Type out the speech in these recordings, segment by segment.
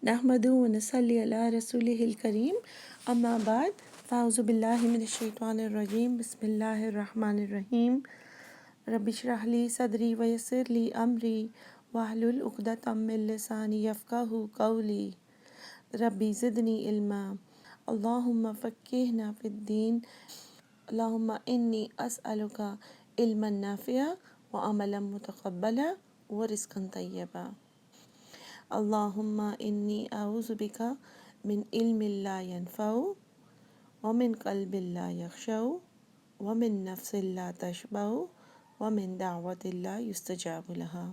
نحمده ونصلي على رسوله الكريم اما بعد فاعوذ باللہ من الشیطان الرجیم بسم اللہ الرحمن الرحیم رب اشرح لی صدری ویسر لی امری واحلل عقدۃ من لسانی یفقہوا قولی ربی زدنی علما اللہم فقہنا فی الدین اللہم انی اسألک علما نافعا وعملا متقبلا ورزقا طیبا اللہم انی اعوذ بک من علم لا ینفع ومن قلب لا یخشع ومن نفس لا تشبع ومن دعوت لا یستجاب لها۔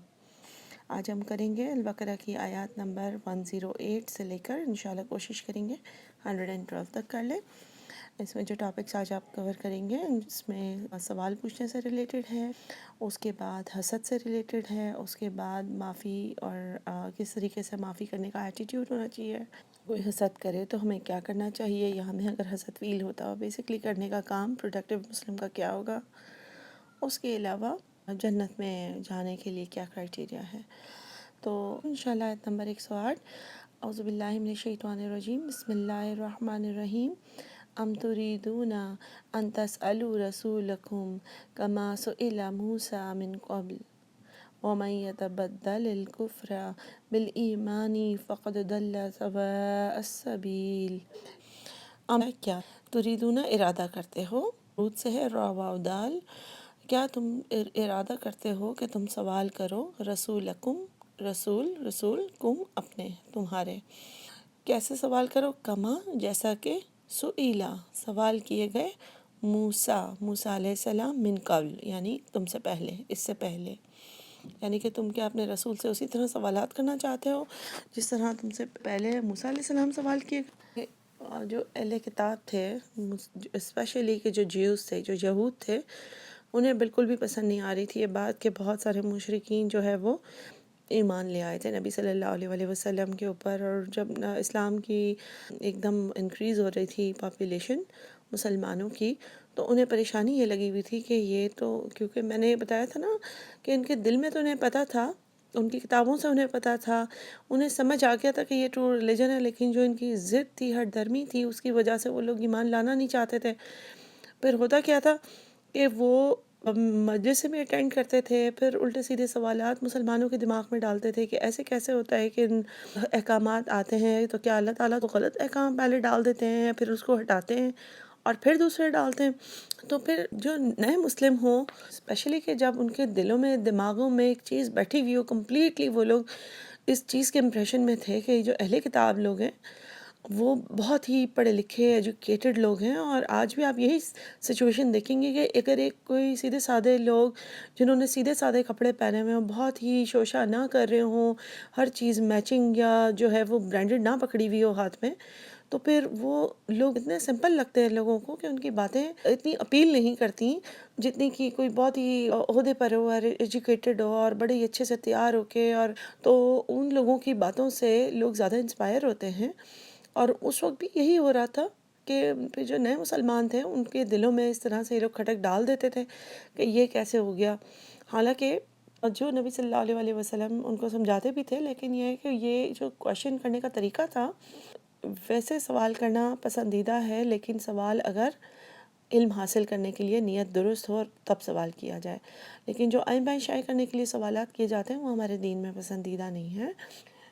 آج ہم کریں گے البقرہ کی آیات نمبر 108 سے لے کر انشاءاللہ کوشش کریں گے 112 تک کر لیں۔ اس میں جو ٹاپکس آج آپ کور کریں گے اس میں سوال پوچھنے سے ریلیٹڈ ہے، اس کے بعد حسد سے ریلیٹڈ ہے، اس کے بعد معافی اور کس طریقے سے معافی کرنے کا ایٹیٹیوڈ ہونا چاہیے، کوئی حسد کرے تو ہمیں کیا کرنا چاہیے، یا ہمیں اگر حسد فیل ہوتا ہو بیسکلی کرنے کا کام پروڈکٹیو مسلم کا کیا ہوگا، اس کے علاوہ جنت میں جانے کے لیے کیا کرائٹیریا ہے۔ تو انشاءاللہ آیت نمبر 108 اعوذ باللہ من الشیطان الرجیم بسم اللہ الرحمن الرحیم ام تريدون ان تسألوا رسولکم کما سئل موسیٰ من قبل ومن يتبدل الكفر بالایمان فقد ضل سواء السبیل۔ کیا تریدون ارادہ کرتے ہو، رود سے ہے را واو دال، کیا تم ارادہ کرتے ہو کہ تم سوال کرو رسولکم، رسول کم اپنے تمہارے، کیسے سوال کرو، کما جیسا کہ سئیلا سوال کیے گئے موسیٰ علیہ السلام من قبل یعنی تم سے پہلے، اس سے پہلے، یعنی کہ تم کیا اپنے رسول سے اسی طرح سوالات کرنا چاہتے ہو جس طرح تم سے پہلے موسیٰ علیہ السلام سوال کیے گئے۔ جو اہل کتاب تھے اسپیشلی کہ جو جیوز تھے، جو یہود تھے، انہیں بالکل بھی پسند نہیں آ رہی تھی یہ بات کہ بہت سارے مشرکین جو ہے وہ ایمان لے آئے تھے نبی صلی اللہ علیہ وسلم کے اوپر، اور جب اسلام کی ایک دم انکریز ہو رہی تھی پاپولیشن مسلمانوں کی، تو انہیں پریشانی یہ لگی ہوئی تھی کہ یہ تو، کیونکہ میں نے بتایا تھا نا کہ ان کے دل میں تو انہیں پتہ تھا، ان کی کتابوں سے انہیں پتہ تھا، انہیں سمجھ آ گیا تھا کہ یہ ٹرو ریلیجن ہے، لیکن جو ان کی ضد تھی، ہٹ درمی تھی، اس کی وجہ سے وہ لوگ ایمان لانا نہیں چاہتے تھے۔ پھر ہوتا کیا تھا کہ وہ مجلس میں اٹینڈ کرتے تھے، پھر الٹے سیدھے سوالات مسلمانوں کے دماغ میں ڈالتے تھے کہ ایسے کیسے ہوتا ہے کہ ان احکامات آتے ہیں تو کیا اللہ تعالیٰ تو غلط احکام پہلے ڈال دیتے ہیں، پھر اس کو ہٹاتے ہیں اور پھر دوسرے ڈالتے ہیں۔ تو پھر جو نئے مسلم ہوں اسپیشلی کہ جب ان کے دلوں میں دماغوں میں ایک چیز بیٹھی ہوئی ہو کمپلیٹلی، وہ لوگ اس چیز کے امپریشن میں تھے کہ جو اہل کتاب لوگ ہیں وہ بہت ہی پڑھے لکھے ایجوکیٹڈ لوگ ہیں، اور آج بھی آپ یہی سچویشن دیکھیں گے کہ اگر ایک کوئی سیدھے سادے لوگ جنہوں نے سیدھے سادے کپڑے پہنے ہوئے ہوں، بہت ہی شوشہ نہ کر رہے ہوں، ہر چیز میچنگ یا جو ہے وہ برانڈڈ نہ پکڑی ہوئی ہو ہاتھ میں، تو پھر وہ لوگ اتنے سمپل لگتے ہیں لوگوں کو کہ ان کی باتیں اتنی اپیل نہیں کرتی جتنی کہ کوئی بہت ہی عہدے پر ہو اور ایجوکیٹڈ ہو اور بڑے ہی اچھے سے تیار ہو کے، اور تو ان لوگوں کی باتوں سے لوگ زیادہ انسپائر ہوتے ہیں۔ اور اس وقت بھی یہی ہو رہا تھا کہ پھر جو نئے مسلمان تھے ان کے دلوں میں اس طرح سے یہ لوگ کھٹک ڈال دیتے تھے کہ یہ کیسے ہو گیا، حالانکہ جو نبی صلی اللہ علیہ وسلم ان کو سمجھاتے بھی تھے، لیکن یہ ہے کہ یہ جو کویشچن کرنے کا طریقہ تھا، ویسے سوال کرنا پسندیدہ ہے، لیکن سوال اگر علم حاصل کرنے کے لیے نیت درست ہو اور تب سوال کیا جائے، لیکن جو آئیں بائیں شائع کرنے کے لیے سوالات کیے جاتے ہیں وہ ہمارے دین میں پسندیدہ نہیں ہے۔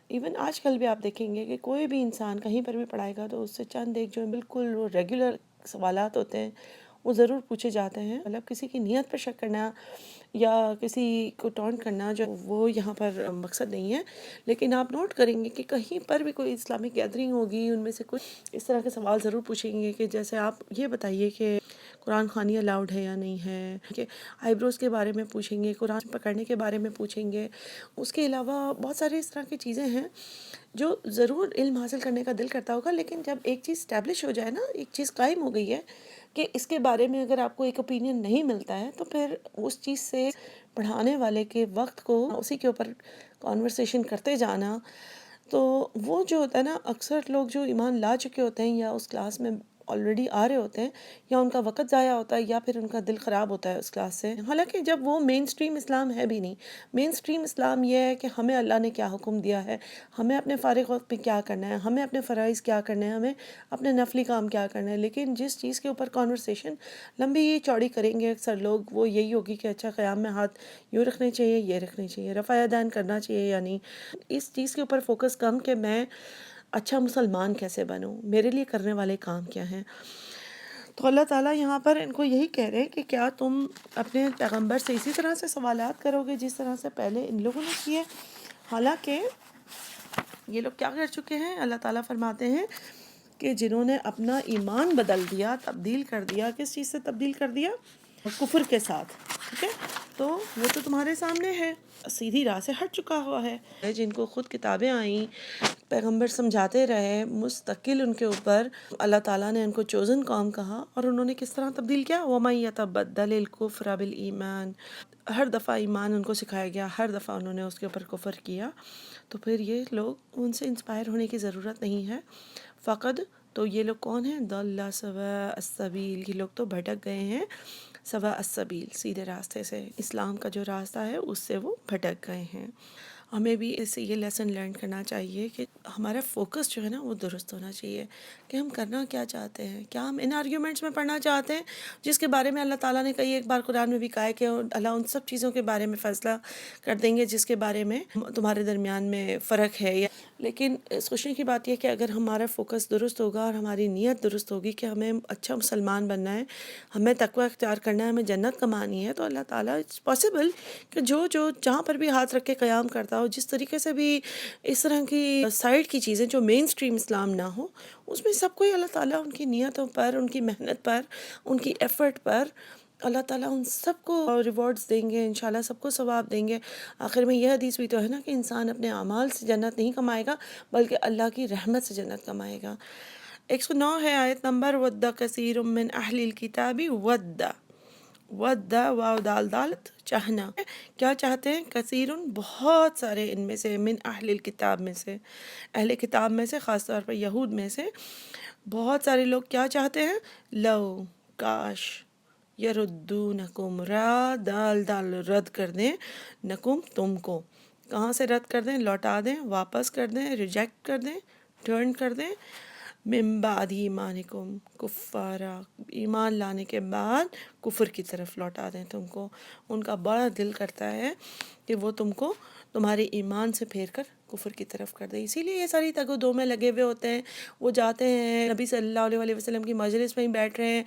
ایون آج کل بھی آپ دیکھیں گے کہ کوئی بھی انسان کہیں پر بھی پڑھائے گا تو اس سے چند ایک جو بالکل وہ ریگولر سوالات ہوتے ہیں وہ ضرور پوچھے جاتے ہیں، مطلب کسی کی نیت پر شک کرنا یا کسی کو ٹونٹ کرنا جو وہ یہاں پر مقصد نہیں ہے، لیکن آپ نوٹ کریں گے کہ کہیں پر بھی کوئی اسلامک گیدرنگ ہوگی ان میں سے کچھ اس طرح کے سوال ضرور پوچھیں گے کہ جیسے آپ یہ بتائیے کہ قرآن خوانی الاؤڈ ہے یا نہیں ہے، کہ آئی بروز کے بارے میں پوچھیں گے، قرآن پکڑنے کے بارے میں پوچھیں گے، اس کے علاوہ بہت ساری اس طرح کی چیزیں ہیں جو ضرور علم حاصل کرنے کا دل کرتا ہوگا، لیکن جب ایک چیز اسٹیبلش ہو جائے نا، ایک چیز قائم ہو گئی ہے کہ اس کے بارے میں اگر آپ کو ایک اوپینین نہیں ملتا ہے تو پھر اس چیز سے پڑھانے والے کے وقت کو اسی کے اوپر کانورسیشن کرتے جانا، تو وہ جو ہوتا ہے نا، اکثر لوگ جو ایمان لا چکے ہوتے ہیں یا اس کلاس میں آلریڈی آ رہے ہوتے ہیں، یا ان کا وقت ضائع ہوتا ہے یا پھر ان کا دل خراب ہوتا ہے اس کلاس سے، حالانکہ جب وہ مین سٹریم اسلام ہے بھی نہیں۔ مین سٹریم اسلام یہ ہے کہ ہمیں اللہ نے کیا حکم دیا ہے، ہمیں اپنے فارغ وقت میں کیا کرنا ہے، ہمیں اپنے فرائض کیا کرنے ہیں، ہمیں اپنے نفلی کام کیا کرنا ہے۔ لیکن جس چیز کے اوپر کانورسیشن لمبی چوڑی کریں گے اکثر لوگ، وہ یہی ہوگی کہ اچھا قیام میں ہاتھ یوں رکھنے چاہیے، یہ رکھنے چاہیے، رفع یدین کرنا چاہیے یا نہیں۔ اس چیز کے اوپر فوکس کم کہ میں اچھا مسلمان کیسے بنوں، میرے لیے کرنے والے کام کیا ہیں۔ تو اللہ تعالیٰ یہاں پر ان کو یہی کہہ رہے ہیں کہ کیا تم اپنے پیغمبر سے اسی طرح سے سوالات کرو گے جس طرح سے پہلے ان لوگوں نے کیے؟ حالانکہ یہ لوگ کیا کر چکے ہیں؟ اللہ تعالیٰ فرماتے ہیں کہ جنہوں نے اپنا ایمان بدل دیا، تبدیل کر دیا، کس چیز سے تبدیل کر دیا؟ کفر کے ساتھ، ٹھیک ہے؟ تو وہ تو تمہارے سامنے ہے، سیدھی راہ سے ہٹ چکا ہوا ہے۔ جن کو خود کتابیں آئیں، پیغمبر سمجھاتے رہے مستقل ان کے اوپر، اللہ تعالیٰ نے ان کو چوزن قوم کہا، اور انہوں نے کس طرح تبدیل کیا؟ وَمَن يَتَبَدَّلِ الْكُفْرَ بِالْإِيمَانِ، ہر دفعہ ایمان ان کو سکھایا گیا، ہر دفعہ انہوں نے اس کے اوپر کفر کیا۔ تو پھر یہ لوگ، ان سے انسپائر ہونے کی ضرورت نہیں ہے۔ فقط تو یہ لوگ کون ہیں؟ ضل سواء السبیل، یہ لوگ تو بھٹک گئے ہیں سواء السبیل، سیدھے راستے سے، اسلام کا جو راستہ ہے اس سے وہ بھٹک گئے ہیں۔ ہمیں بھی اس سے یہ لیسن لرن کرنا چاہیے کہ ہمارا فوکس جو ہے نا وہ درست ہونا چاہیے کہ ہم کرنا کیا چاہتے ہیں۔ کیا ہم ان آرگیومنٹس میں پڑھنا چاہتے ہیں جس کے بارے میں اللہ تعالیٰ نے کئی ایک بار قرآن میں بھی کہا ہے کہ اللہ ان سب چیزوں کے بارے میں فیصلہ کر دیں گے جس کے بارے میں تمہارے درمیان میں فرق ہے، یا لیکن اس خوشی کی بات یہ کہ اگر ہمارا فوکس درست ہوگا اور ہماری نیت درست ہوگی کہ ہمیں اچھا مسلمان بننا ہے، ہمیں تقوی اختیار کرنا ہے، ہمیں جنت کمانی ہے، تو اللہ تعالیٰ اٹس پاسبل کہ جو جہاں پر بھی ہاتھ رکھ کے قیام کرتا ہو، جس طریقے سے بھی اس طرح کی سائڈ کی چیزیں جو مین سٹریم اسلام نہ ہو، اس میں سب کو ہی اللہ تعالیٰ ان کی نیتوں پر، ان کی محنت پر، ان کی ایفرٹ پر اللہ تعالیٰ ان سب کو ریوارڈز دیں گے، انشاءاللہ سب کو ثواب دیں گے۔ آخر میں یہ حدیث بھی تو ہے نا کہ انسان اپنے اعمال سے جنت نہیں کمائے گا بلکہ اللہ کی رحمت سے جنت کمائے گا۔ 109 ہے آیت نمبر، وَدَّ كَثِيرٌ مِّنْ أَهْلِ الْكِتَابِ وَدَّ واو دال دالت چاہنا، کیا چاہتے ہیں؟ کثیرن، بہت سارے، ان میں سے، من اہل الکتاب میں سے، اہل کتاب میں سے، خاص طور پر یہود میں سے بہت سارے لوگ کیا چاہتے ہیں؟ لو، کاش، یردونکم، را دال دال رد کر دیں، نکم، تم کو، کہاں سے رد کر دیں؟ لوٹا دیں، واپس کر دیں، ریجیکٹ کر دیں، ٹرن کر دیں، من بعد ایمانکم کفارا، ایمان لانے کے بعد کفر کی طرف لوٹا دیں تم کو۔ ان کا بڑا دل کرتا ہے کہ وہ تم کو تمہارے ایمان سے پھیر کر کفر کی طرف کر دیں، اسی لیے یہ ساری تگ و دو میں لگے ہوئے ہوتے ہیں۔ وہ جاتے ہیں نبی صلی اللہ علیہ وسلم کی مجلس میں ہی بیٹھ رہے ہیں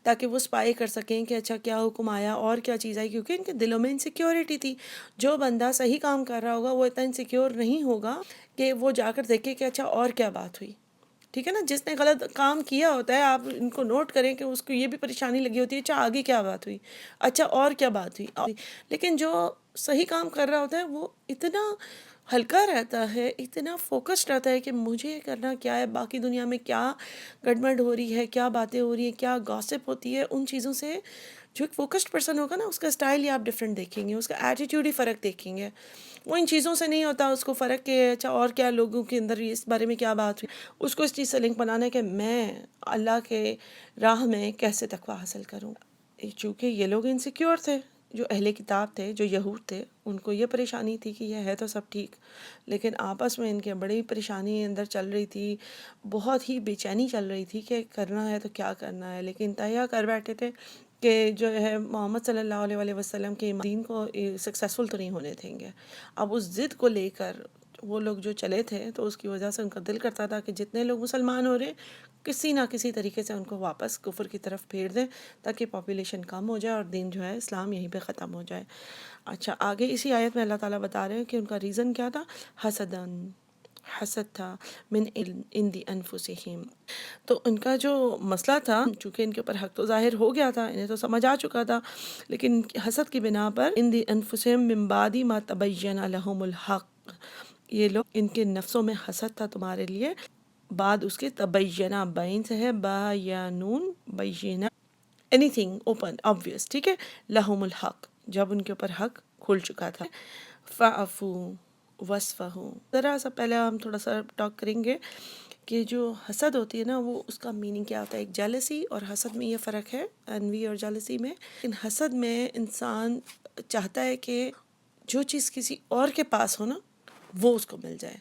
تاکہ وہ اسپائی کر سکیں کہ اچھا کیا حکم آیا اور کیا چیز آئی، کیونکہ ان کے دلوں میں انسیکیورٹی تھی۔ جو بندہ صحیح کام کر رہا ہوگا وہ اتنا انسیکیور نہیں ہوگا کہ وہ جا کر دیکھے کہ اچھا اور کیا بات ہوئی، ٹھیک ہے نا؟ جس نے غلط کام کیا ہوتا ہے، آپ ان کو نوٹ کریں کہ اس کو یہ بھی پریشانی لگی ہوتی ہے، اچھا آگے کیا بات ہوئی، اچھا اور کیا بات ہوئی۔ لیکن جو صحیح کام کر رہا ہوتا ہے وہ اتنا ہلکا رہتا ہے، اتنا فوکسڈ رہتا ہے کہ مجھے کرنا کیا ہے، باقی دنیا میں کیا گڑبڑ ہو رہی ہے، کیا باتیں ہو رہی ہیں، کیا گاسپ ہوتی ہے، ان چیزوں سے جو ایک فوکسڈ پرسن ہوگا نا اس کا اسٹائل ہی آپ ڈفرینٹ دیکھیں گے، اس کا ایٹیٹیوڈ ہی فرق دیکھیں گے۔ وہ ان چیزوں سے نہیں ہوتا اس کو فرق کہ اچھا اور کیا لوگوں کے اندر اس بارے میں کیا بات ہوئی، اس کو اس چیز سے لنک بنانا ہے کہ میں اللہ کے راہ میں کیسے تقوی حاصل کروں۔ چونکہ یہ لوگ انسیکیور تھے، جو اہل کتاب تھے، جو یہود تھے، ان کو یہ پریشانی تھی کہ یہ ہے تو سب ٹھیک، لیکن آپس میں ان کے بڑی پریشانی اندر چل رہی تھی، بہت ہی بے چینی چل رہی تھی کہ کرنا ہے تو کیا کرنا ہے، لیکن تہیا کر بیٹھے تھے کہ جو ہے محمد صلی اللہ علیہ وسلم کے دین کو سکسیسفل تو نہیں ہونے دیں گے۔ اب اس ضد کو لے کر وہ لوگ جو چلے تھے تو اس کی وجہ سے ان کا دل کرتا تھا کہ جتنے لوگ مسلمان ہو رہے ہیں کسی نہ کسی طریقے سے ان کو واپس کفر کی طرف پھیر دیں تاکہ پاپولیشن کم ہو جائے اور دین جو ہے اسلام یہیں پہ ختم ہو جائے۔ اچھا، آگے اسی آیت میں اللہ تعالیٰ بتا رہے ہیں کہ ان کا ریزن کیا تھا؟ حسدن، حسد تھا، من عند انفسہم۔ تو ان کا جو مسئلہ تھا، چونکہ ان کے اوپر حق تو ظاہر ہو گیا تھا، انہیں تو سمجھ آ چکا تھا، لیکن حسد کی بنا پر عند انفسہم من بعد ما تبین لہم الحق، یہ لوگ، ان کے نفسوں میں حسد تھا تمہارے لیے، بعد اس کے تبینہ، بین سے ہے با یا نون، بینہ، اینی تھنگ اوپن obvious، ٹھیک ہے، لہم الحق، جب ان کے اوپر حق کھل چکا تھا، فَعْفُوا وَاصْفَحُوا۔ ذرا سا پہلے ہم تھوڑا سا ٹاک کریں گے کہ جو حسد ہوتی ہے نا وہ اس کا میننگ کیا ہوتا ہے. ایک جیلسی اور حسد میں یہ فرق ہے, انوی اور جیلسی میں. لیکن حسد میں انسان چاہتا ہے کہ جو چیز کسی اور کے پاس ہو نا وہ اس کو مل جائے.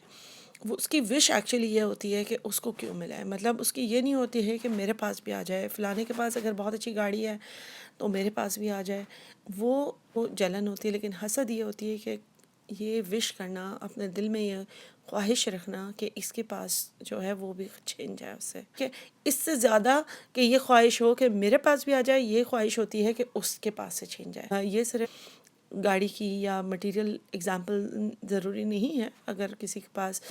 وہ اس کی وش ایکچولی یہ ہوتی ہے کہ اس کو کیوں ملا ہے. مطلب اس کی یہ نہیں ہوتی ہے کہ میرے پاس بھی آ جائے, فلانے کے پاس اگر بہت اچھی گاڑی ہے تو میرے پاس بھی آ جائے, وہ جلن ہوتی ہے. لیکن حسد یہ ہوتی ہے کہ یہ وش کرنا, اپنے دل میں یہ خواہش رکھنا کہ اس کے پاس جو ہے وہ بھی چھین جائے اس سے, کہ اس سے زیادہ کہ یہ خواہش ہو کہ میرے پاس بھی آ جائے, یہ خواہش ہوتی ہے کہ اس کے پاس سے چھین جائے. یہ صرف گاڑی کی یا مٹیریل ایگزامپل ضروری نہیں ہے. اگر کسی کے پاس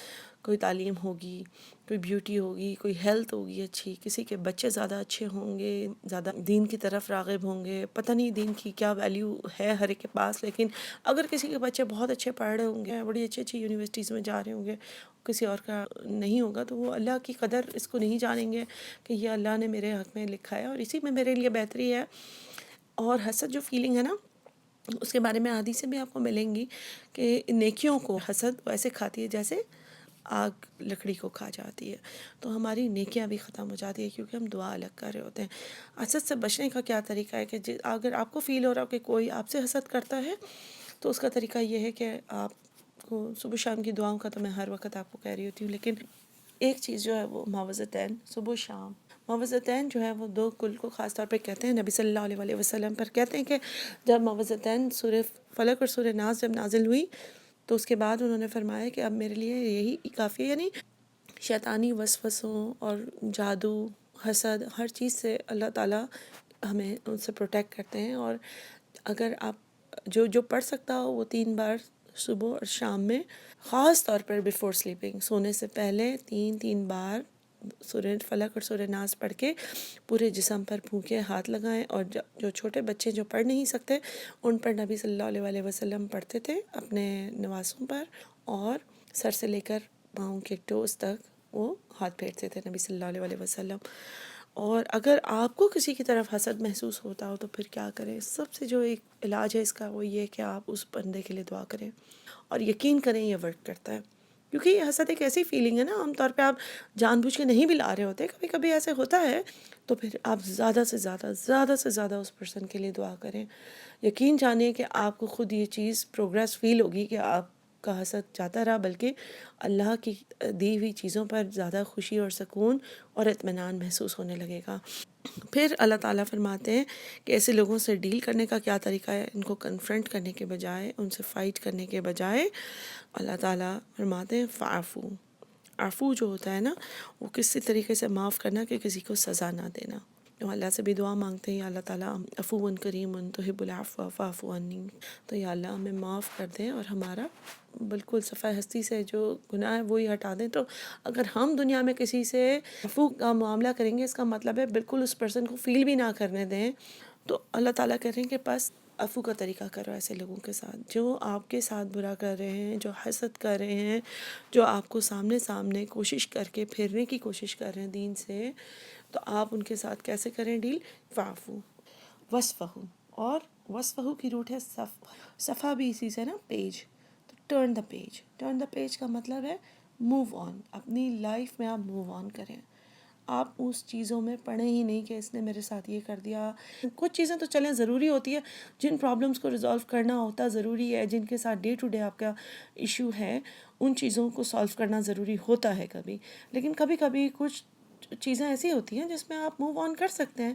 کوئی تعلیم ہوگی, کوئی بیوٹی ہوگی, کوئی ہیلتھ ہوگی اچھی, کسی کے بچے زیادہ اچھے ہوں گے, زیادہ دین کی طرف راغب ہوں گے, پتہ نہیں دین کی کیا ویلیو ہے ہر ایک کے پاس, لیکن اگر کسی کے بچے بہت اچھے پڑھ رہے ہوں گے, بڑی اچھی اچھی یونیورسٹیز میں جا رہے ہوں گے, کسی اور کا نہیں ہوگا, تو وہ اللہ کی قدر اس کو نہیں جانیں گے کہ یہ اللہ نے میرے حق میں لکھا ہے اور اسی میں میرے لیے بہتری ہے. اور حسد جو فیلنگ ہے نا اس کے بارے میں حدیثیں بھی آپ کو ملیں گی کہ نیکیوں کو حسد ویسے کھاتی ہے جیسے آگ لکڑی کو کھا جاتی ہے. تو ہماری نیکیاں بھی ختم ہو جاتی ہے کیونکہ ہم دعا الگ کر رہے ہوتے ہیں. حسد سے بچنے کا کیا طریقہ ہے کہ اگر آپ کو فیل ہو رہا ہو کہ کوئی آپ سے حسد کرتا ہے تو اس کا طریقہ یہ ہے کہ آپ کو صبح شام کی دعاؤں کا تو میں ہر وقت آپ کو کہہ رہی ہوتی ہوں, لیکن ایک چیز جو ہے وہ معوذتین صبح شام, معوذتین جو ہے وہ دو کل کو خاص طور پہ کہتے ہیں. نبی صلی اللہ علیہ وسلم پر کہتے ہیں کہ جب معوذتین سورہ فلق اور سورہ ناس جب نازل ہوئی تو اس کے بعد انہوں نے فرمایا کہ اب میرے لیے یہی کافی ہے, یعنی شیطانی وسوسوں اور جادو, حسد, ہر چیز سے اللہ تعالیٰ ہمیں ان سے پروٹیکٹ کرتے ہیں. اور اگر آپ جو پڑھ سکتا ہو وہ 3 بار صبح اور شام میں, خاص طور پر بیفور سلیپنگ, سونے سے پہلے 3 بار سورہ فلق اور سورہ ناس پڑھ کے پورے جسم پر پھونکے ہاتھ لگائیں. اور جو چھوٹے بچے جو پڑھ نہیں سکتے ان پر نبی صلی اللہ علیہ وسلم پڑھتے تھے اپنے نواسوں پر, اور سر سے لے کر پاؤں کے ٹوز تک وہ ہاتھ پھیرتے تھے نبی صلی اللہ علیہ وسلم. اور اگر آپ کو کسی کی طرف حسد محسوس ہوتا ہو تو پھر کیا کریں؟ سب سے جو ایک علاج ہے اس کا وہ یہ کہ آپ اس بندے کے لیے دعا کریں اور یقین کریں یہ ورک کرتا ہے. کیونکہ یہ حسد ایک ایسی فیلنگ ہے نا, عام طور پہ آپ جان بوجھ کے نہیں بھی لا رہے ہوتے, کبھی کبھی ایسے ہوتا ہے, تو پھر آپ زیادہ سے زیادہ اس پرسن کے لیے دعا کریں. یقین جانیں کہ آپ کو خود یہ چیز پروگریس فیل ہوگی کہ آپ کا حسد جاتا رہا, بلکہ اللہ کی دی ہوئی چیزوں پر زیادہ خوشی اور سکون اور اطمینان محسوس ہونے لگے گا. پھر اللہ تعالیٰ فرماتے ہیں کہ ایسے لوگوں سے ڈیل کرنے کا کیا طریقہ ہے. ان کو کنفرنٹ کرنے کے بجائے, ان سے فائٹ کرنے کے بجائے اللہ تعالیٰ فرماتے ہیں فعفو. عفو جو ہوتا ہے نا وہ کسی طریقے سے معاف کرنا کہ کسی کو سزا نہ دینا. تو اللہ سے بھی دعا مانگتے ہیں, یا اللہ تعالیٰ عفو کریم تحب العفو فاعف عنی, تو یا اللہ ہمیں معاف کر دیں اور ہمارا بالکل صفحہ ہستی سے جو گناہ ہے وہی ہٹا دیں. تو اگر ہم دنیا میں کسی سے عفو کا معاملہ کریں گے اس کا مطلب ہے بالکل اس پرسن کو فیل بھی نہ کرنے دیں. تو اللہ تعالیٰ کہہ رہے ہیں کہ بس عفو کا طریقہ کرو ایسے لوگوں کے ساتھ جو آپ کے ساتھ برا کر رہے ہیں, جو حسد کر رہے ہیں, جو آپ کو سامنے کوشش کر کے پھیرنے کی کوشش کر رہے ہیں دین سے. تو آپ ان کے ساتھ کیسے کریں ڈیل؟ فعفو وصفہو. اور وصفہو کی روٹ ہے صفحہ بھی اسی سے نا پیج. تو ٹرن دا پیج کا مطلب ہے موو آن. اپنی لائف میں آپ موو آن کریں. آپ اس چیزوں میں پڑھیں ہی نہیں کہ اس نے میرے ساتھ یہ کر دیا. کچھ چیزیں تو چلیں ضروری ہوتی ہے, جن پرابلمس کو ریزالو کرنا ہوتا ضروری ہے, جن کے ساتھ ڈے ٹو ڈے آپ کا ایشو ہے ان چیزوں کو سالو کرنا ضروری ہوتا ہے کبھی. لیکن کبھی کبھی کچھ چیزیں ایسی ہوتی ہیں جس میں آپ موو آن کر سکتے ہیں.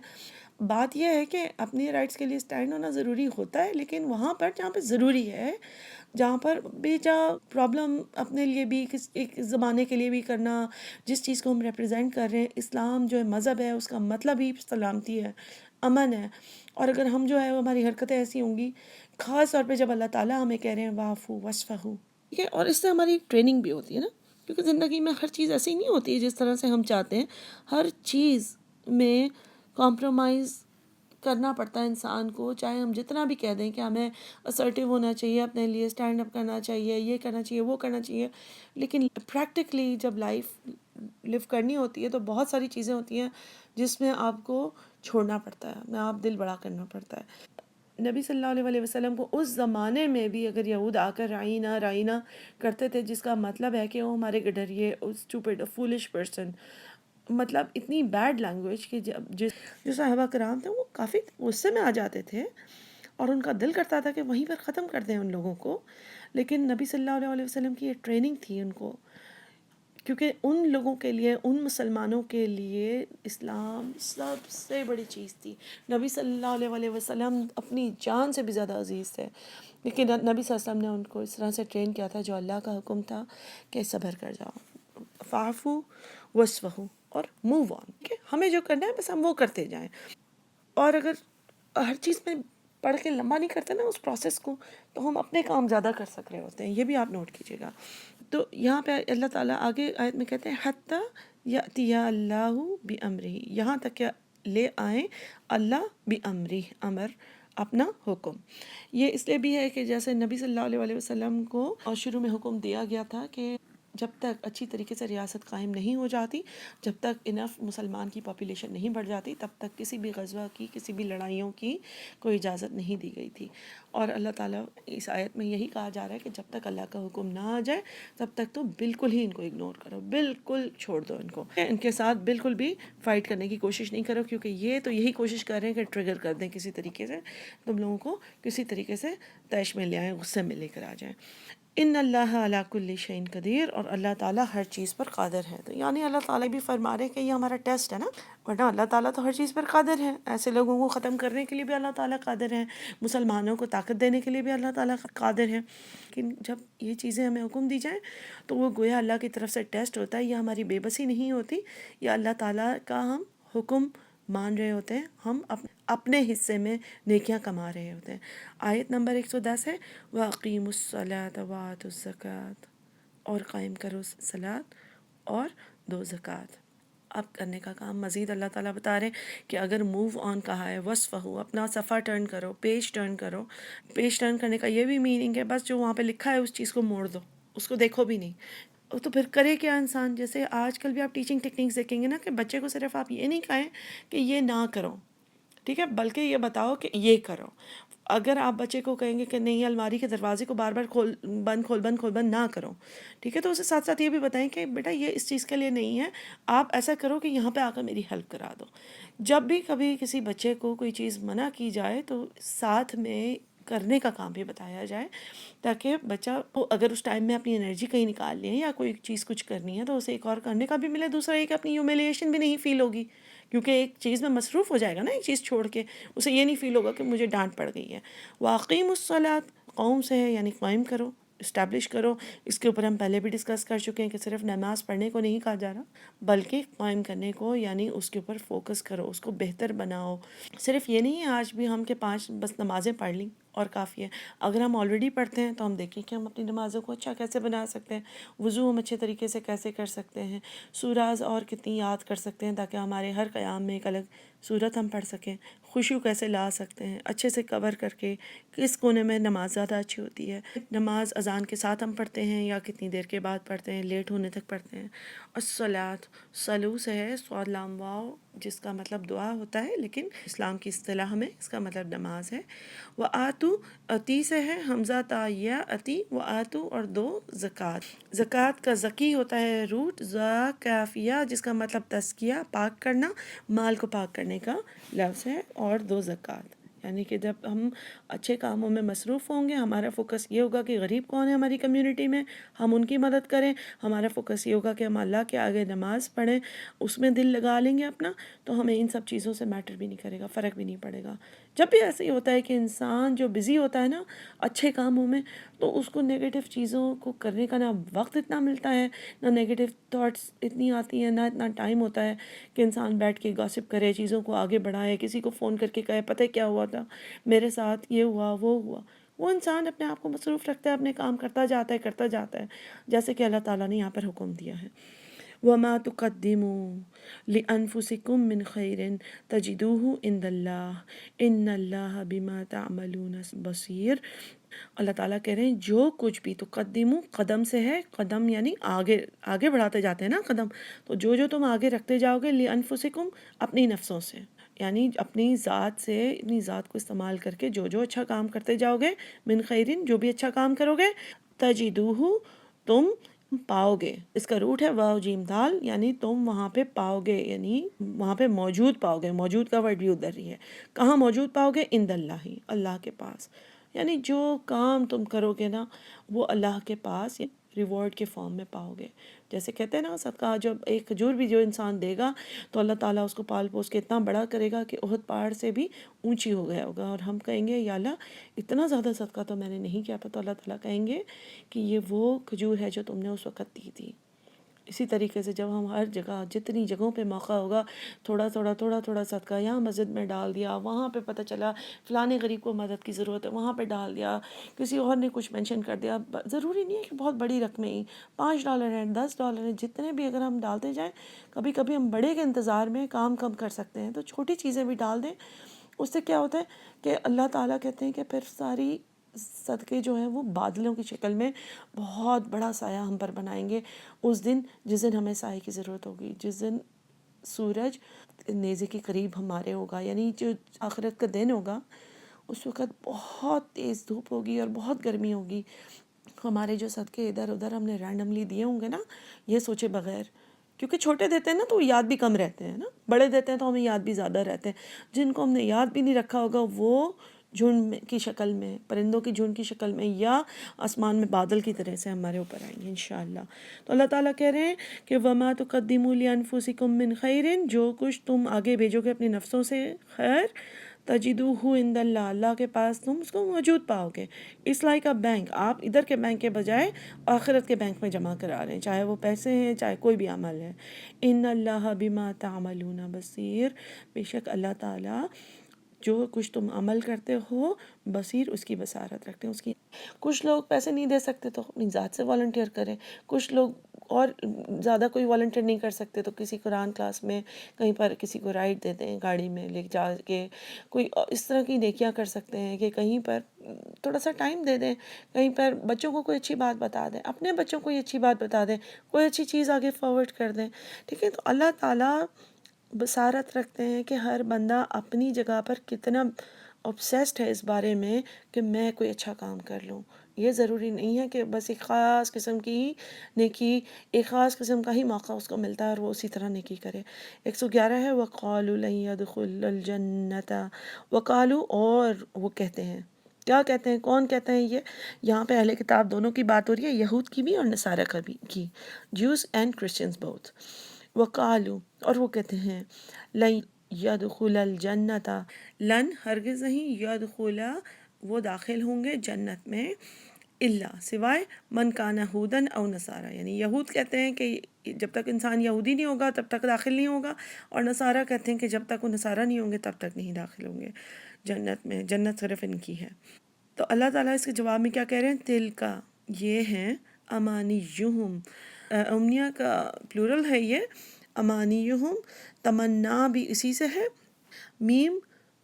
بات یہ ہے کہ اپنی رائٹس کے لیے اسٹینڈ ہونا ضروری ہوتا ہے, لیکن وہاں پر جہاں پہ ضروری ہے, جہاں پر بے جا پرابلم اپنے لیے بھی ایک زمانے کے لیے بھی کرنا, جس چیز کو ہم ریپرزینٹ کر رہے ہیں, اسلام جو ہے مذہب ہے اس کا مطلب ہی سلامتی ہے, امن ہے. اور اگر ہم جو ہے ہماری حرکتیں ایسی ہوں گی, خاص طور پہ جب اللہ تعالیٰ ہمیں کہہ رہے ہیں وعفو وصفحو, ٹھیک ہے. اور اس سے ہماری ٹریننگ بھی ہوتی ہے نا, کیونکہ زندگی میں ہر چیز ایسی نہیں ہوتی ہے جس طرح سے ہم چاہتے ہیں. ہر چیز میں کمپرومائز کرنا پڑتا ہے انسان کو, چاہے ہم جتنا بھی کہہ دیں کہ ہمیں اسرٹیو ہونا چاہیے, اپنے لیے اسٹینڈ اپ کرنا چاہیے, یہ کرنا چاہیے, وہ کرنا چاہیے, لیکن پریکٹیکلی جب لائف لیو کرنی ہوتی ہے تو بہت ساری چیزیں ہوتی ہیں جس میں آپ کو چھوڑنا پڑتا ہے, میں آپ دل بڑا کرنا پڑتا ہے. نبی صلی اللہ علیہ وسلم کو اس زمانے میں بھی اگر یہود آ کر رائنا رائنا کرتے تھے، جس کا مطلب ہے کہ وہ ہمارے گڈریے اسٹوپڈ فولش پرسن، مطلب اتنی بیڈ لینگویج کہ جو صحابہ کرام تھے وہ کافی غصے میں آ جاتے تھے اور ان کا دل کرتا تھا کہ وہیں پر ختم کر دیں ان لوگوں کو. لیکن نبی صلی اللہ علیہ وسلم کی یہ ٹریننگ تھی ان کو، کیونکہ ان لوگوں کے لیے، ان مسلمانوں کے لیے اسلام سب سے بڑی چیز تھی. نبی صلی اللہ علیہ وسلم اپنی جان سے بھی زیادہ عزیز تھے، لیکن نبی صلی اللہ علیہ وسلم نے ان کو اس طرح سے ٹرین کیا تھا جو اللہ کا حکم تھا کہ صبر کر جاؤ، فاعفو وصفحوا اور موو آن، کہ ہمیں جو کرنا ہے بس ہم وہ کرتے جائیں. اور اگر ہر چیز میں پڑھ کے لمبا نہیں کرتے نا اس پروسیس کو، تو ہم اپنے کام زیادہ کر سک رہے ہوتے ہیں. یہ بھی آپ نوٹ کیجیے گا. تو یہاں پہ اللہ تعالیٰ آگے آیت میں کہتے ہیں حتی یأتی اللہ بامرہ، یہاں تک کہ لے آئیں اللہ بامرہ، امر اپنا حکم. یہ اس لیے بھی ہے کہ جیسے نبی صلی اللہ علیہ وسلم کو شروع میں حکم دیا گیا تھا کہ جب تک اچھی طریقے سے ریاست قائم نہیں ہو جاتی، جب تک انف مسلمان کی پاپولیشن نہیں بڑھ جاتی، تب تک کسی بھی غزوہ کی، کسی بھی لڑائیوں کی کوئی اجازت نہیں دی گئی تھی. اور اللہ تعالیٰ اس آیت میں یہی کہا جا رہا ہے کہ جب تک اللہ کا حکم نہ آ جائے تب تک تو بالکل ہی ان کو اگنور کرو، بالکل چھوڑ دو ان کے ساتھ بالکل بھی فائٹ کرنے کی کوشش نہیں کرو، کیونکہ یہ تو یہی کوشش کر رہے ہیں کہ ٹریگر کر دیں کسی طریقے سے، تم لوگوں کو کسی طریقے سے طیش میں لے آئیں، غصے میں لے کر آ جائیں. ان اللہ علی کل شیء قدیر، اور اللہ تعالیٰ ہر چیز پر قادر ہے. تو یعنی اللہ تعالیٰ بھی فرما رہے کہ یہ ہمارا ٹیسٹ ہے نا، ورنہ اللہ تعالیٰ تو ہر چیز پر قادر ہے. ایسے لوگوں کو ختم کرنے کے لیے بھی اللہ تعالیٰ قادر ہے، مسلمانوں کو طاقت دینے کے لیے بھی اللہ تعالیٰ قادر ہے. لیکن جب یہ چیزیں ہمیں حکم دی جائیں تو وہ گویا اللہ کی طرف سے ٹیسٹ ہوتا ہے. یہ ہماری بے بسی نہیں ہوتی، یا اللہ تعالیٰ کا ہم حکم مان رہے ہوتے ہیں، ہم اپنے حصے میں نیکیاں کما رہے ہوتے ہیں. آیت نمبر 110 ہے وَأَقِیمُوا الصَّلَاةَ وَآتُوا الزَّکَاةَ، اور قائم کرو صلاۃ اور دو زکوٰۃ. اب کرنے کا کام مزید اللہ تعالیٰ بتا رہے ہیں کہ اگر موو آن کہا ہے، وصفحوا، اپنا صفحہ ٹرن کرو، پیج ٹرن کرو. پیج ٹرن کرنے کا یہ بھی میننگ ہے بس جو وہاں پہ لکھا ہے اس چیز کو موڑ دو، اس کو دیکھو بھی نہیں. تو پھر کرے کیا انسان؟ جیسے آج کل بھی آپ ٹیچنگ ٹیکنیکس دیکھیں گے نا کہ بچے کو صرف آپ یہ نہیں کہیں کہ یہ نہ کرو، ٹھیک ہے، بلکہ یہ بتاؤ کہ یہ کرو. اگر آپ بچے کو کہیں گے کہ نہیں الماری کے دروازے کو بار بار کھول بند نہ کرو، ٹھیک ہے، تو اسے ساتھ ساتھ یہ بھی بتائیں کہ بیٹا یہ اس چیز کے لیے نہیں ہے، آپ ایسا کرو کہ یہاں پہ آ کر میری ہیلپ کرا دو. جب بھی کبھی کسی بچے کو کوئی چیز منع کی جائے تو ساتھ میں کرنے کا کام بھی بتایا جائے، تاکہ بچہ کو اگر اس ٹائم میں اپنی انرجی کہیں نکالنی ہے یا کوئی چیز کچھ کرنی ہے تو اسے ایک اور کرنے کا بھی ملے، دوسرا ایک اپنی ہیومیلیشن بھی نہیں فیل ہوگی، کیونکہ ایک چیز میں مصروف ہو جائے گا نا ایک چیز چھوڑ کے، اسے یہ نہیں فیل ہوگا کہ مجھے ڈانٹ پڑ گئی ہے. وَأَقِیمُوا الصَّلَاةَ، قوم سے ہے یعنی قائم کرو، اسٹیبلش کرو. اس کے اوپر ہم پہلے بھی ڈسکس کر چکے ہیں کہ صرف نماز پڑھنے کو نہیں کہا جا رہا، بلکہ قائم کرنے کو، یعنی اس کے اوپر فوکس کرو، اس کو بہتر بناؤ. صرف یہ نہیں ہے آج بھی ہم کہ 5 بس نمازیں پڑھ لیں اور کافی ہے. اگر ہم آلریڈی پڑھتے ہیں تو ہم دیکھیں کہ ہم اپنی نمازوں کو اچھا کیسے بنا سکتے ہیں، وضو ہم اچھے طریقے سے کیسے کر سکتے ہیں، سوراز اور کتنی یاد کر سکتے ہیں تاکہ ہمارے ہر قیام میں ایک الگ صورت ہم پڑھ سکیں، خشوع کیسے لا سکتے ہیں اچھے سے کور کر کے، کس کونے میں نماز زیادہ اچھی ہوتی ہے، نماز اذان کے ساتھ ہم پڑھتے ہیں یا کتنی دیر کے بعد پڑھتے ہیں، لیٹ ہونے تک پڑھتے ہیں. الصلاۃ، صلو سے ہے صاد لام واو، جس کا مطلب دعا ہوتا ہے، لیکن اسلام کی اصطلاح میں اس کا مطلب نماز ہے. وآتو، اتی سے ہے حمزہ تا یا اتی، وآتو اور دو زکوٰۃ. زکوٰۃ کا زکی ہوتا ہے روٹ، زا کافیہ جس کا مطلب تزکیہ، پاک کرنا، مال کو پاک کرنے کا لفظ ہے، اور دو زکوٰۃ. یعنی کہ جب ہم اچھے کاموں میں مصروف ہوں گے، ہمارا فوکس یہ ہوگا کہ غریب کون ہے ہماری کمیونٹی میں، ہم ان کی مدد کریں. ہمارا فوکس یہ ہوگا کہ ہم اللہ کے آگے نماز پڑھیں، اس میں دل لگا لیں گے اپنا، تو ہمیں ان سب چیزوں سے میٹر بھی نہیں کرے گا، فرق بھی نہیں پڑے گا. جب بھی ایسے ہی ہوتا ہے کہ انسان جو بزی ہوتا ہے نا اچھے کاموں میں، تو اس کو نیگیٹو چیزوں کو کرنے کا نہ وقت اتنا ملتا ہے، نہ نیگیٹو تھاٹس اتنی آتی ہیں، نہ اتنا ٹائم ہوتا ہے کہ انسان بیٹھ کے گاسپ کرے، چیزوں کو آگے بڑھائے، کسی کو فون کر کے کہے پتہ کیا ہوا تھا میرے ساتھ، یہ ہوا وہ ہوا. وہ انسان اپنے آپ کو مصروف رکھتا ہے، اپنے کام کرتا جاتا ہے، جیسے کہ اللہ تعالیٰ نے یہاں پر حکم دیا ہے. وَمَا تُقَدِّمُوا لِأَنفُسِكُم مِّن خَيْرٍ تَجِدُوهُ عِندَ اللَّهِ إِنَّ اللَّهَ بِمَا تَعْمَلُونَ بَصِيرٌ. اللہ تعالیٰ کہہ رہے ہیں جو کچھ بھی تقدمو، قدم سے ہے، قدم یعنی آگے بڑھاتے جاتے ہیں نا قدم، تو جو تم آگے رکھتے جاؤ گے لِأَنفُسِكُم، اپنی نفسوں سے، یعنی اپنی ذات سے، اپنی ذات کو استعمال کر کے جو اچھا کام کرتے جاؤ گے، من خیرن جو بھی اچھا کام کرو گے، تجدوہ تم پاؤ گے. اس کا روٹ ہے واو جیم دال، یعنی تم وہاں پہ پاؤ گے، یعنی وہاں پہ موجود پاؤ گے. موجود کا ورڈ بھی ادھر ہی ہے. کہاں موجود پاؤ گے؟ عند اللہ، اللہ کے پاس. یعنی جو کام تم کرو گے نا وہ اللہ کے پاس ریوارڈ کے فارم میں پاؤ گے. جیسے کہتے ہیں نا صدقہ، جب ایک کھجور بھی جو انسان دے گا تو اللہ تعالیٰ اس کو پال پوس کے اتنا بڑا کرے گا کہ احد پہاڑ سے بھی اونچی ہو گیا ہوگا. اور ہم کہیں گے یا اللہ اتنا زیادہ صدقہ تو میں نے نہیں کیا. تو اللہ تعالیٰ کہیں گے کہ یہ وہ کھجور ہے جو تم نے اس وقت دی تھی. اسی طریقے سے جب ہم ہر جگہ، جتنی جگہوں پہ موقع ہوگا، تھوڑا تھوڑا صدقہ یہاں مسجد میں ڈال دیا، وہاں پہ پتہ چلا فلانے غریب کو مدد کی ضرورت ہے، وہاں پہ ڈال دیا، کسی اور نے کچھ مینشن کر دیا. ضروری نہیں ہے کہ بہت بڑی رقمیں ہی، $5 ہیں، $10 ہیں، جتنے بھی اگر ہم ڈالتے جائیں. کبھی کبھی ہم بڑے کے انتظار میں کام کم کر سکتے ہیں، تو چھوٹی چیزیں بھی ڈال دیں. اس سے کیا ہوتا ہے کہ اللہ تعالیٰ کہتے ہیں کہ پھر ساری صدقے جو ہیں وہ بادلوں کی شکل میں بہت بڑا سایہ ہم پر بنائیں گے اس دن، جس دن ہمیں سایہ کی ضرورت ہوگی، جس دن سورج نیزے کے قریب ہمارے ہوگا. یعنی جو آخرت کا دن ہوگا اس وقت بہت تیز دھوپ ہوگی اور بہت گرمی ہوگی. ہمارے جو صدقے ادھر ادھر ہم نے رینڈملی دیے ہوں گے نا، یہ سوچے بغیر، کیونکہ چھوٹے دیتے ہیں نا تو یاد بھی کم رہتے ہیں نا، بڑے دیتے ہیں تو ہمیں یاد بھی زیادہ رہتے ہیں. جن کو ہم نے یاد بھی نہیں رکھا ہوگا وہ جھنڈ کی شکل میں، پرندوں کی جھنڈ کی شکل میں، یا آسمان میں بادل کی طرح سے ہمارے اوپر آئیں گے انشاءاللہ. تو اللہ تعالیٰ کہہ رہے ہیں کہ وَمَا تُقَدِّمُوا لِأَنفُسِكُم مِّن خَيْرٍ، جو کچھ تم آگے بھیجو گے اپنی نفسوں سے خیر، تجدوہ عند اللہ، اللہ کے پاس تم اس کو موجود پاؤ گے. اس لائک کا بینک، آپ ادھر کے بینک کے بجائے آخرت کے بینک میں جمع کرا رہے ہیں، چاہے وہ پیسے ہیں چاہے کوئی بھی عمل ہے. ان اللہ بما تعملون بصیر، بے شک اللہ تعالیٰ جو کچھ تم عمل کرتے ہو بصیر، اس کی بصارت رکھتے ہیں، اس کی. کچھ لوگ پیسے نہیں دے سکتے تو اپنی ذات سے والنٹیئر کریں. کچھ لوگ اور زیادہ کوئی والنٹیئر نہیں کر سکتے تو کسی قرآن کلاس میں کہیں پر کسی کو رائڈ دے دیں، گاڑی میں لے جا کے. کوئی اس طرح کی نیکیاں کر سکتے ہیں کہ کہیں پر تھوڑا سا ٹائم دے دیں، کہیں پر بچوں کو کوئی اچھی بات بتا دیں، اپنے بچوں کو کوئی اچھی بات بتا دیں، کوئی اچھی چیز آگے فارورڈ کر دیں. ٹھیک ہے، تو اللہ تعالیٰ بصارت رکھتے ہیں کہ ہر بندہ اپنی جگہ پر کتنا obsessed ہے اس بارے میں کہ میں کوئی اچھا کام کر لوں. یہ ضروری نہیں ہے کہ بس ایک خاص قسم کی نیکی، ایک خاص قسم کا ہی موقع اس کو ملتا ہے اور وہ اسی طرح نیکی کرے. 111 ہے وَقَالُوا لَن يَدْخُلَ الْجَنَّةَ، وَقَالُوا، اور وہ کہتے ہیں. کیا کہتے ہیں؟ کون کہتے ہیں؟ یہ یہاں پہ اہل کتاب دونوں کی بات ہو رہی ہے، یہود کی بھی اور نصارہ کی، جیوز اینڈ کرسچنز بوتھ. وقالو، اور وہ کہتے ہیں، لن یدخل الجنت، لن ہرگز نہیں، یدخل وہ داخل ہوں گے جنت میں، اللہ سوائے من کان یہودن او نصارہ، یعنی یہود کہتے ہیں کہ جب تک انسان یہودی نہیں ہوگا تب تک داخل نہیں ہوگا، اور نصارہ کہتے ہیں کہ جب تک وہ نصارہ نہیں ہوں گے تب تک نہیں داخل ہوں گے جنت میں. جنت صرف ان کی ہے. تو اللہ تعالیٰ اس کے جواب میں کیا کہہ رہے ہیں؟ تل کا، یہ ہیں امانیہم، امنیہ کا پلورل ہے یہ، امانیہم، تمنا بھی اسی سے ہے، میم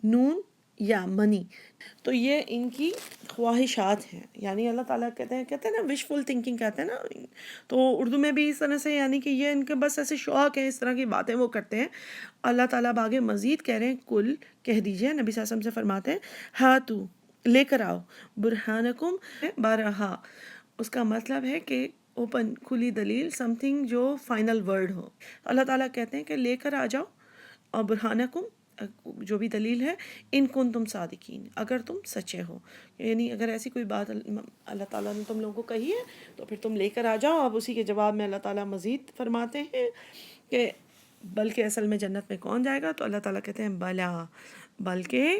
نون یا منی، تو یہ ان کی خواہشات ہیں. یعنی اللہ تعالیٰ کہتے ہیں نا وشفل تھنکنگ کہتے ہیں نا، تو اردو میں بھی اس طرح سے، یعنی کہ یہ ان کے بس ایسے شوق ہیں، اس طرح کی باتیں وہ کرتے ہیں. اللہ تعالیٰ آگے مزید کہہ رہے ہیں، کل کہہ دیجئے، نبی صلی اللہ علیہ وسلم سے فرماتے ہیں، ہاتو لے کر آؤ، برہانکم بارہا، اس کا مطلب ہے کہ اوپن، کھلی دلیل، سم تھنگ جو فائنل ورڈ ہو. اللہ تعالیٰ کہتے ہیں کہ لے کر آ جاؤ، اور برہانکم جو بھی دلیل ہے، ان کن تم صادقین، اگر تم سچے ہو. یعنی اگر ایسی کوئی بات اللہ تعالیٰ نے تم لوگوں کو کہی ہے تو پھر تم لے کر آ جاؤ. اب اسی کے جواب میں اللہ تعالیٰ مزید فرماتے ہیں کہ بلکہ اصل میں جنت میں کون جائے گا؟ تو اللہ تعالیٰ کہتے ہیں بلا، بلکہ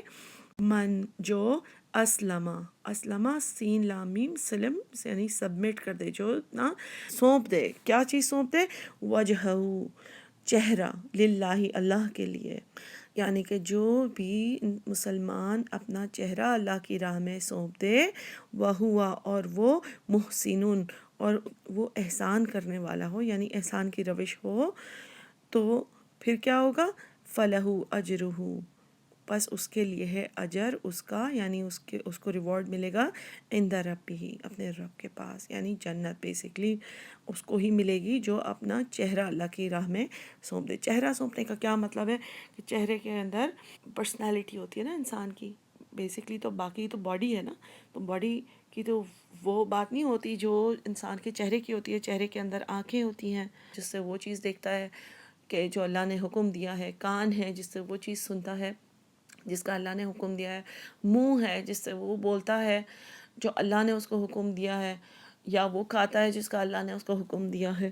من جو اسلمہ سین لام میم سلم، یعنی سبمٹ کر دے، جو نا سونپ دے. کیا چیز سونپ دے؟ وجہہ، چہرہ، للہ، اللہ کے لیے. یعنی کہ جو بھی مسلمان اپنا چہرہ اللہ کی راہ میں سونپ دے، وہوا، اور وہ محسنون، اور وہ احسان کرنے والا ہو، یعنی احسان کی روش ہو، تو پھر کیا ہوگا؟ فلہ اجرہ، بس اس کے لیے ہے اجر اس کا، یعنی اس کو ریوارڈ ملے گا عند ربہ، اپنے رب کے پاس، یعنی جنت بیسکلی اس کو ہی ملے گی جو اپنا چہرہ اللہ کی راہ میں سونپ دے۔ چہرہ سونپنے کا کیا مطلب ہے کہ چہرے کے اندر پرسنالٹی ہوتی ہے نا انسان کی، بیسکلی تو باقی تو باڈی ہے نا، تو باڈی کی تو وہ بات نہیں ہوتی جو انسان کے چہرے کی ہوتی ہے۔ چہرے کے اندر آنکھیں ہوتی ہیں جس سے وہ چیز دیکھتا ہے کہ جو اللہ نے حکم دیا ہے، کان ہے جس سے وہ چیز سنتا ہے جس کا اللہ نے حکم دیا ہے، منہ ہے جس سے وہ بولتا ہے جو اللہ نے اس کو حکم دیا ہے، یا وہ کھاتا ہے جس کا اللہ نے اس کو حکم دیا ہے۔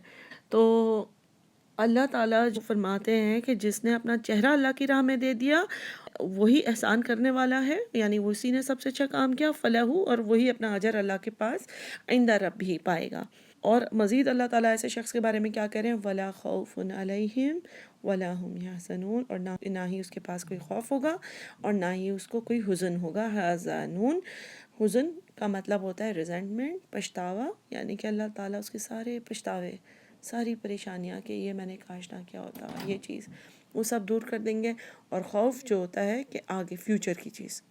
تو اللہ تعالیٰ جو فرماتے ہیں کہ جس نے اپنا چہرہ اللہ کی راہ میں دے دیا وہی احسان کرنے والا ہے، یعنی اسی نے سب سے اچھا کام کیا، فلاح، اور وہی اپنا اجر اللہ کے پاس عند ربہ پائے گا۔ اور مزید اللہ تعالیٰ ایسے شخص کے بارے میں کیا کہہ رہے ہیں، ولا خوف علیہم ولا هم یحزنون، اور نہ ہی اس کے پاس کوئی خوف ہوگا اور نہ ہی اس کو کوئی حزن ہوگا۔ حزنون، حزن کا مطلب ہوتا ہے ریزنٹمنٹ، پچھتاوا، یعنی کہ اللہ تعالیٰ اس کے سارے پچھتاوے، ساری پریشانیاں کہ یہ میں نے کاش نہ کیا ہوتا، یہ چیز وہ سب دور کر دیں گے۔ اور خوف جو ہوتا ہے کہ آگے فیوچر کی چیز۔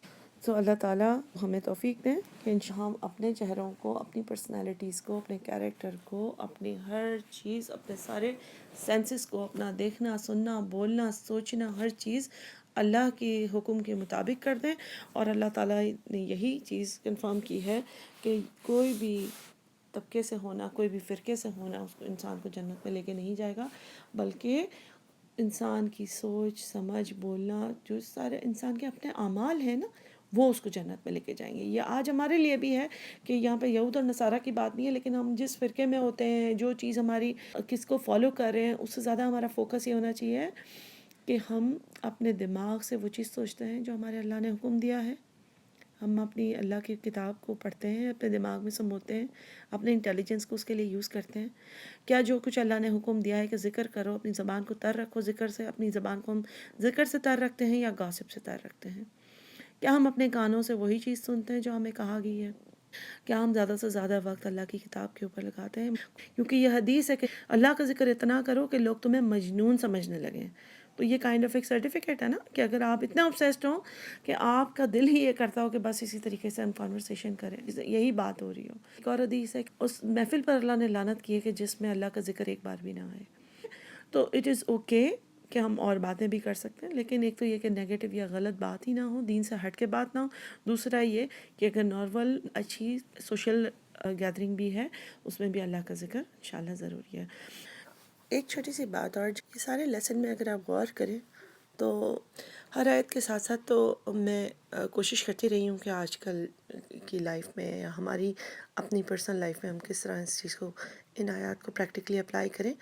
تو اللہ تعالیٰ ہمیں توفیق دیں کہ ہم اپنے چہروں کو، اپنی پرسنالٹیز کو، اپنے کیریکٹر کو، اپنی ہر چیز، اپنے سارے سینسز کو، اپنا دیکھنا، سننا، بولنا، سوچنا، ہر چیز اللہ کے حکم کے مطابق کر دیں۔ اور اللہ تعالیٰ نے یہی چیز کنفرم کی ہے کہ کوئی بھی طبقے سے ہونا، کوئی بھی فرقے سے ہونا اس کو انسان کو جنت میں لے کے نہیں جائے گا، بلکہ انسان کی سوچ، سمجھ، بولنا، جو سارے انسان کے اپنے اعمال ہیں نا وہ اس کو جنت میں لے کے جائیں گے۔ یہ آج ہمارے لیے بھی ہے کہ یہاں پہ یہود اور نصارہ کی بات نہیں ہے، لیکن ہم جس فرقے میں ہوتے ہیں، جو چیز ہماری کس کو فالو کر رہے ہیں، اس سے زیادہ ہمارا فوکس یہ ہونا چاہیے کہ ہم اپنے دماغ سے وہ چیز سوچتے ہیں جو ہمارے اللہ نے حکم دیا ہے۔ ہم اپنی اللہ کی کتاب کو پڑھتے ہیں، اپنے دماغ میں سموتے ہیں، اپنے انٹیلیجنس کو اس کے لیے یوز کرتے ہیں۔ کیا جو کچھ اللہ نے حکم دیا ہے کہ ذکر کرو، اپنی زبان کو تر رکھو ذکر سے، اپنی زبان کو ہم ذکر سے تر رکھتے ہیں یا گاسپ سے تر رکھتے ہیں؟ کیا ہم اپنے کانوں سے وہی چیز سنتے ہیں جو ہمیں کہا گئی ہے؟ کیا ہم زیادہ سے زیادہ وقت اللہ کی کتاب کے اوپر لگاتے ہیں؟ کیونکہ یہ حدیث ہے کہ اللہ کا ذکر اتنا کرو کہ لوگ تمہیں مجنون سمجھنے لگیں۔ تو یہ کائنڈ آف ایک سرٹیفکیٹ ہے نا کہ اگر آپ اتنا obsessed ہوں کہ آپ کا دل ہی یہ کرتا ہو کہ بس اسی طریقے سے ہم کانورسیشن کریں، یہی بات ہو رہی ہو۔ ایک اور حدیث ہے کہ اس محفل پر اللہ نے لعنت کی ہے کہ جس میں اللہ کا ذکر ایک بار بھی نہ آئے۔ تو اٹ از اوکے کہ ہم اور باتیں بھی کر سکتے ہیں، لیکن ایک تو یہ کہ نیگیٹو یا غلط بات ہی نہ ہو، دین سے ہٹ کے بات نہ ہو۔ دوسرا یہ کہ اگر نارمل اچھی سوشل گیدرنگ بھی ہے اس میں بھی اللہ کا ذکر انشاءاللہ ضروری ہے۔ ایک چھوٹی سی بات اور، یہ سارے لیسن میں اگر آپ غور کریں تو ہر آیت کے ساتھ ساتھ تو میں کوشش کرتی رہی ہوں کہ آج کل کی لائف میں یا ہماری اپنی پرسنل لائف میں ہم کس طرح اس چیز کو، ان آیات کو پریکٹیکلی اپلائی کریں۔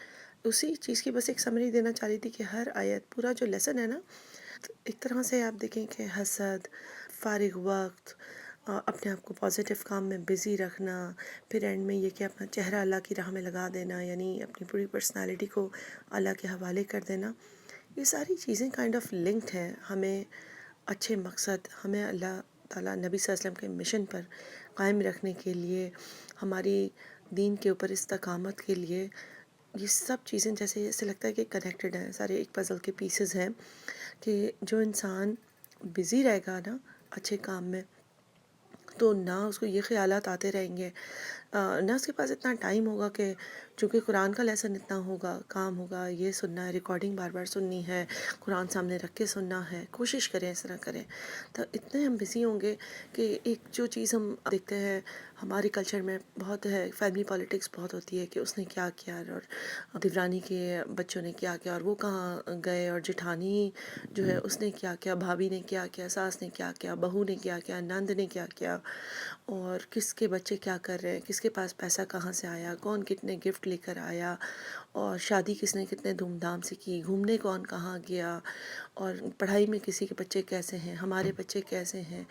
اسی چیز کی بس ایک سمری دینا چاہ رہی تھی کہ ہر آیت، پورا جو لیسن ہے نا، ایک طرح سے آپ دیکھیں کہ حسد، فارغ وقت، اپنے آپ کو پازیٹیو کام میں بزی رکھنا، پھر اینڈ میں یہ کہ اپنا چہرہ اللہ کی راہ میں لگا دینا، یعنی اپنی پوری پرسنالٹی کو اللہ کے حوالے کر دینا، یہ ساری چیزیں کائنڈ آف لنکڈ ہیں۔ ہمیں اچھے مقصد، ہمیں اللہ تعالیٰ نبی صلی اللہ علیہ وسلم کے مشن پر قائم رکھنے کے لیے، ہماری دین کے اوپر استقامت کے لیے، یہ سب چیزیں جیسے ایسے لگتا ہے کہ کنیکٹڈ ہیں، سارے ایک پزل کے پیسز ہیں کہ جو انسان بزی رہے گا نا اچھے کام میں، تو نہ اس کو یہ خیالات آتے رہیں گے، نہ اس کے پاس اتنا ٹائم ہوگا کہ چونکہ قرآن کا لیسن اتنا ہوگا، کام ہوگا، یہ سننا ہے، ریکارڈنگ بار بار سننی ہے، قرآن سامنے رکھ کے سننا ہے، کوشش کریں اس طرح کریں۔ تو اتنے ہم بزی ہوں گے کہ ایک جو چیز ہم دیکھتے ہیں ہمارے کلچر میں بہت ہے، فیملی پالیٹکس بہت ہوتی ہے کہ اس نے کیا کیا اور دیورانی کے بچوں نے کیا کیا اور وہ کہاں گئے، اور جٹھانی جو ہے اس نے کیا کیا، بھابھی نے کیا کیا، ساس نے کیا کیا، بہو نے کیا کیا، نند نے کیا کیا، اور کس کے بچے کیا کر رہے ہیں، کس کے پاس پیسہ کہاں سے آیا، کون کتنے گفٹ لے کر آیا، اور شادی کس نے کتنے دھوم دھام سے کی، گھومنے کون کہاں گیا، اور پڑھائی میں کسی کے بچے کیسے ہیں، ہمارے بچے کیسے ہیں،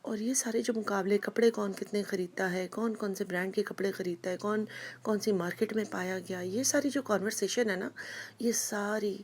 اور یہ سارے جو مقابلے، کپڑے کون کتنے خریدتا ہے، کون کون سے برانڈ کے کپڑے خریدتا ہے، کون کون سی مارکیٹ میں پایا گیا، یہ ساری جو کانورسیشن ہے نا، یہ ساری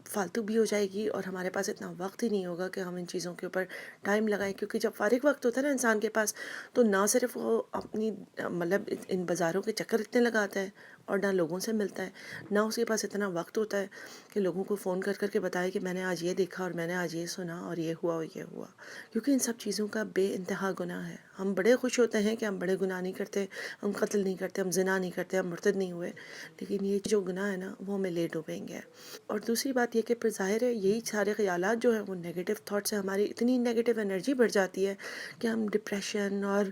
فالتو بھی ہو جائے گی، اور ہمارے پاس اتنا وقت ہی نہیں ہوگا کہ ہم ان چیزوں کے اوپر ٹائم لگائیں۔ کیونکہ جب فارغ وقت ہوتا ہے نا انسان کے پاس، تو نہ صرف وہ اپنی مطلب ان بازاروں کے چکر اتنے لگاتا ہے، اور نہ لوگوں سے ملتا ہے، نہ اس کے پاس اتنا وقت ہوتا ہے کہ لوگوں کو فون کر کر کے بتائے کہ میں نے آج یہ دیکھا اور میں نے آج یہ سنا اور یہ ہوا اور یہ ہوا، کیونکہ ان سب چیزوں کا بے انتہا گناہ ہے۔ ہم بڑے خوش ہوتے ہیں کہ ہم بڑے گناہ نہیں کرتے، ہم قتل نہیں کرتے، ہم زنا نہیں کرتے، ہم مرتد نہیں ہوئے، لیکن یہ جو گناہ ہے نا وہ ہمیں لے ڈوبیں گے۔ اور دوسری بات یہ کہ پھر ظاہر ہے یہی سارے خیالات جو ہیں وہ نیگیٹو تھاٹ سے ہماری اتنی نیگیٹو انرجی بڑھ جاتی ہے کہ ہم ڈپریشن اور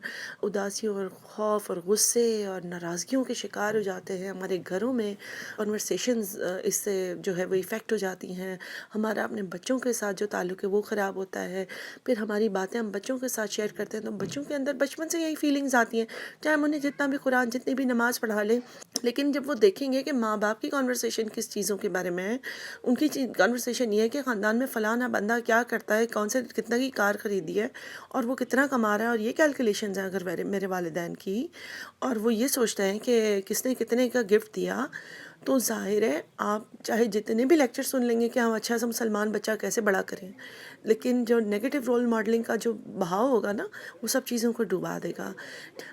اداسی اور خوف اور غصے اور ناراضگیوں کے شکار ہو جاتے ہیں۔ ہمارے گھروں میں کنورسیشنز اس سے جو ہے وہ ایفیکٹ ہو جاتی ہیں، ہمارا اپنے بچوں کے ساتھ جو تعلق ہے وہ خراب ہوتا ہے، پھر ہماری باتیں ہم بچوں کے ساتھ شیئر کرتے ہیں تو بچوں کے اندر بچپن سے یہی فیلنگز آتی ہیں، چاہے ہم انہیں جتنا بھی قرآن جتنی بھی نماز پڑھا لیں، لیکن جب وہ دیکھیں گے کہ ماں باپ کی کنورسیشن کس چیزوں کے بارے میں ہے، ان کی کنورسیشن یہ ہے کہ خاندان میں فلانا بندہ کیا کرتا ہے، کون سے کتنا کی کار خریدی ہے اور وہ کتنا کما رہا ہے، اور یہ کیلکولیشنز ہیں اگر میرے والدین کی، اور وہ یہ سوچتے ہیں کہ کس نے کتنے کا گفٹ دیا، تو ظاہر ہے آپ چاہے جتنے بھی لیکچر سن لیں گے کہ ہم اچھا سا مسلمان بچہ کیسے بڑا کریں، لیکن جو نیگیٹو رول ماڈلنگ کا جو بہاؤ ہوگا نا وہ سب چیزوں کو ڈبا دے گا۔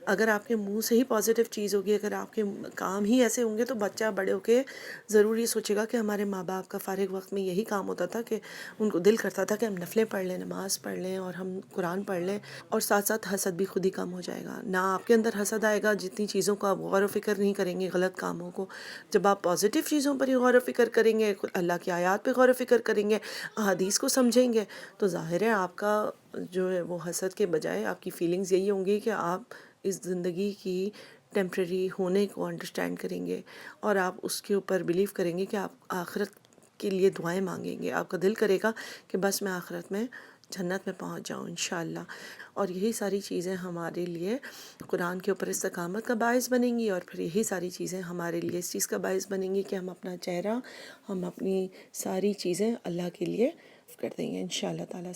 اگر آپ کے منہ سے ہی پازیٹیو چیز ہوگی، اگر آپ کے کام ہی ایسے ہوں گے تو بچہ بڑے ہو کے ضرور یہ سوچے گا کہ ہمارے ماں باپ کا فارغ وقت میں یہی کام ہوتا تھا کہ ان کو دل کرتا تھا کہ ہم نفلیں پڑھ لیں، نماز پڑھ لیں اور ہم قرآن پڑھ لیں، اور ساتھ ساتھ حسد بھی خود ہی کم ہو جائے گا۔ نہ آپ کے اندر حسد آئے گا جتنی چیزوں کو آپ غور و فکر نہیں کریں گے، غلط کاموں کو۔ جب آپ پازیٹیو چیزوں پر ہی غور و فکر کریں گے، اللہ کی آیات پہ غور و فکر کریں گے، احادیث کو سمجھیں گے، تو ظاہر ہے آپ کا جو ہے وہ حسد کے بجائے آپ کی فیلنگز یہی ہوں گی کہ آپ اس زندگی کی ٹیمپریری ہونے کو انڈرسٹینڈ کریں گے، اور آپ اس کے اوپر بلیو کریں گے کہ آپ آخرت کے لیے دعائیں مانگیں گے۔ آپ کا دل کرے گا کہ بس میں آخرت میں جنت میں پہنچ جاؤں انشاءاللہ۔ اور یہی ساری چیزیں ہمارے لیے قرآن کے اوپر استقامت کا باعث بنیں گی، اور پھر یہی ساری چیزیں ہمارے لیے اس چیز کا باعث بنیں گی کہ ہم اپنا چہرہ، ہم اپنی ساری چیزیں اللہ کے لیے کر دیں گے انشاءاللہ تعالیٰ۔